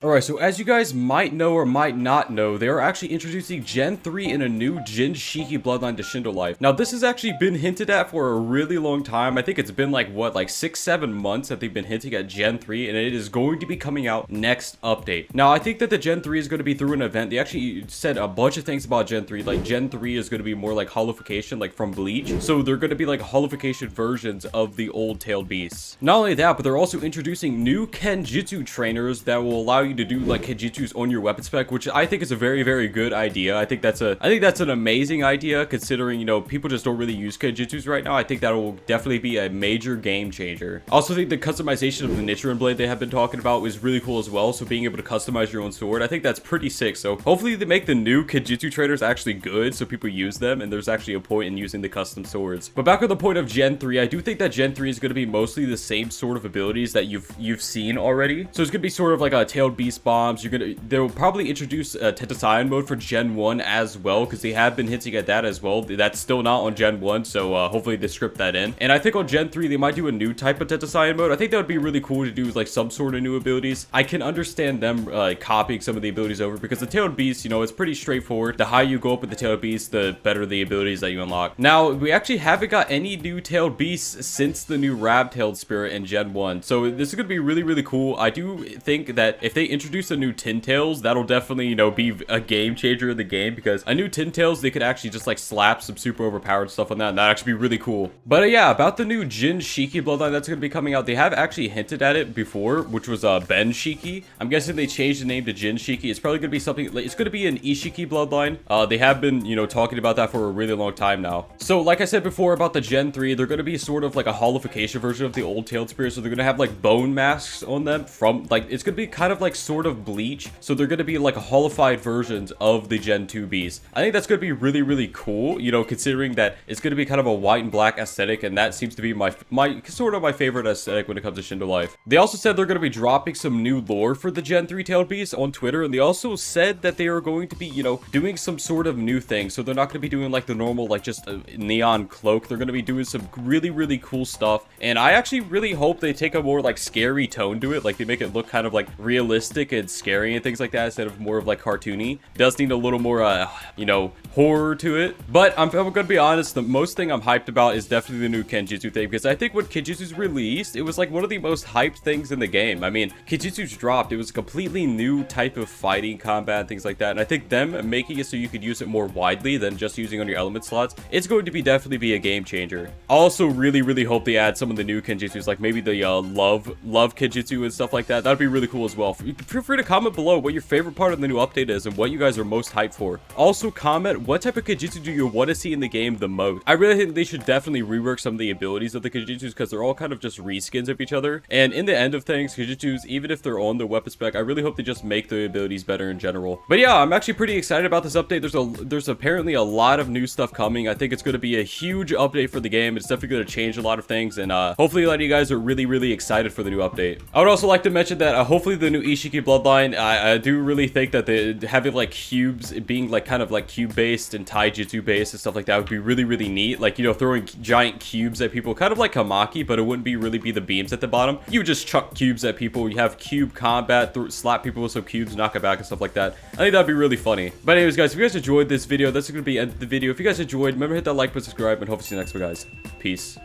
Alright, so as you guys might know or might not know, they are actually introducing Gen 3 in a new Jinshiki Bloodline to Shindo Life. Now, this has actually been hinted at for a really long time. I think it's been like, what, like 6-7 months that they've been hinting at Gen 3, and it is going to be coming out next update. Now, I think that the Gen 3 is going to be through an event. They actually said a bunch of things about Gen 3, like Gen 3 is going to be more like holification, like from Bleach. So they're going to be like holification versions of the old tailed beasts. Not only that, but they're also introducing new Kenjutsu trainers that will allow you to do like Kenjutsus on your weapon spec, which I think is a very, very good idea. I think that's an amazing idea, considering, you know, people just don't really use Kenjutsus right now. I think that will definitely be a major game changer. I also think the customization of the Nichiren blade they have been talking about is really cool as well. So being able to customize your own sword, I think that's pretty sick. So hopefully they make the new Kenjutsu trainers actually good so people use them and there's actually a point in using the custom swords. But back on the point of Gen 3, I do think that Gen 3 is going to be mostly the same sort of abilities that you've seen already. So it's going to be sort of like a tailed beast bombs. They'll probably introduce a Tetasaiyan mode for Gen 1 as well, because they have been hinting at that as well. That's still not on Gen 1, so hopefully they script that in. And I think on Gen 3 they might do a new type of Tetasaiyan mode. I think that would be really cool to do like some sort of new abilities. I can understand them copying some of the abilities over, because the tailed beast, you know, it's pretty straightforward. The higher you go up with the tailed beast, the better the abilities that you unlock. Now, we actually haven't got any new tailed beasts since the new rab-tailed spirit in Gen 1, so this is going to be really, really cool. I do think that if they introduce a new Tin Tails, that'll definitely, you know, be a game changer in the game, because a new Tin Tails, they could actually just like slap some super overpowered stuff on that, and that'd actually be really cool. But yeah, about the new Jinshiki Bloodline that's going to be coming out, they have actually hinted at it before, which was Ben Shiki. I'm guessing they changed the name to Jinshiki. It's probably going to be something, it's going to be an Ishiki Bloodline. They have been, you know, talking about that for a really long time now. So like I said before about the Gen 3, they're going to be sort of like a holification version of the old tailed spear. So they're going to have like bone masks on them from like, it's going to be kind of like sort of Bleach. So they're going to be like holified versions of the Gen 2 beasts. I think that's going to be really, really cool, you know, considering that it's going to be kind of a white and black aesthetic, and that seems to be my sort of my favorite aesthetic when it comes to Shindo Life. They also said they're going to be dropping some new lore for the Gen 3 tailed beasts on Twitter, and they also said that they are going to be, you know, doing some sort of new thing. So they're not going to be doing like the normal, like just a neon cloak. They're going to be doing some really, really cool stuff, and I actually really hope they take a more like scary tone to it, like they make it look kind of like realistic and scary and things like that instead of more of like cartoony. It does need a little more you know, horror to it. But I'm gonna be honest, the most thing I'm hyped about is definitely the new Kenjutsu thing, because I think when Kenjutsu's released, it was like one of the most hyped things in the game. I mean, Kenjutsu's dropped, it was a completely new type of fighting combat and things like that, and I think them making it so you could use it more widely than just using on your element slots, it's going to be definitely be a game changer. I also really, really hope they add some of the new Kenjutsus, like maybe the love Kenjutsu and stuff like that. That'd be really cool as well. Feel free to comment below what your favorite part of the new update is and what you guys are most hyped for. Also comment what type of Kenjutsu do you want to see in the game the most. I really think they should definitely rework some of the abilities of the Kenjutsus, because they're all kind of just reskins of each other, and in the end of things, Kenjutsus, even if they're on the weapon spec, I really hope they just make the abilities better in general. But yeah, I'm actually pretty excited about this update. There's apparently a lot of new stuff coming. I think it's going to be a huge update for the game. It's definitely going to change a lot of things, and hopefully a lot of you guys are really, really excited for the new update. I would also like to mention that hopefully the new Ishiki Bloodline, I do really think that they having like cubes, being like kind of like cube based and taijutsu based and stuff like that would be really, really neat. Like, you know, throwing giant cubes at people, kind of like Hamaki, but it wouldn't really be the beams at the bottom. You just chuck cubes at people. You have cube combat, slap people with some cubes, knock it back and stuff like that. I think that'd be really funny. But anyways, guys, if you guys enjoyed this video, that's going to be the end of the video. If you guys enjoyed, remember to hit that like button, subscribe, and hope to see you next one, guys. Peace.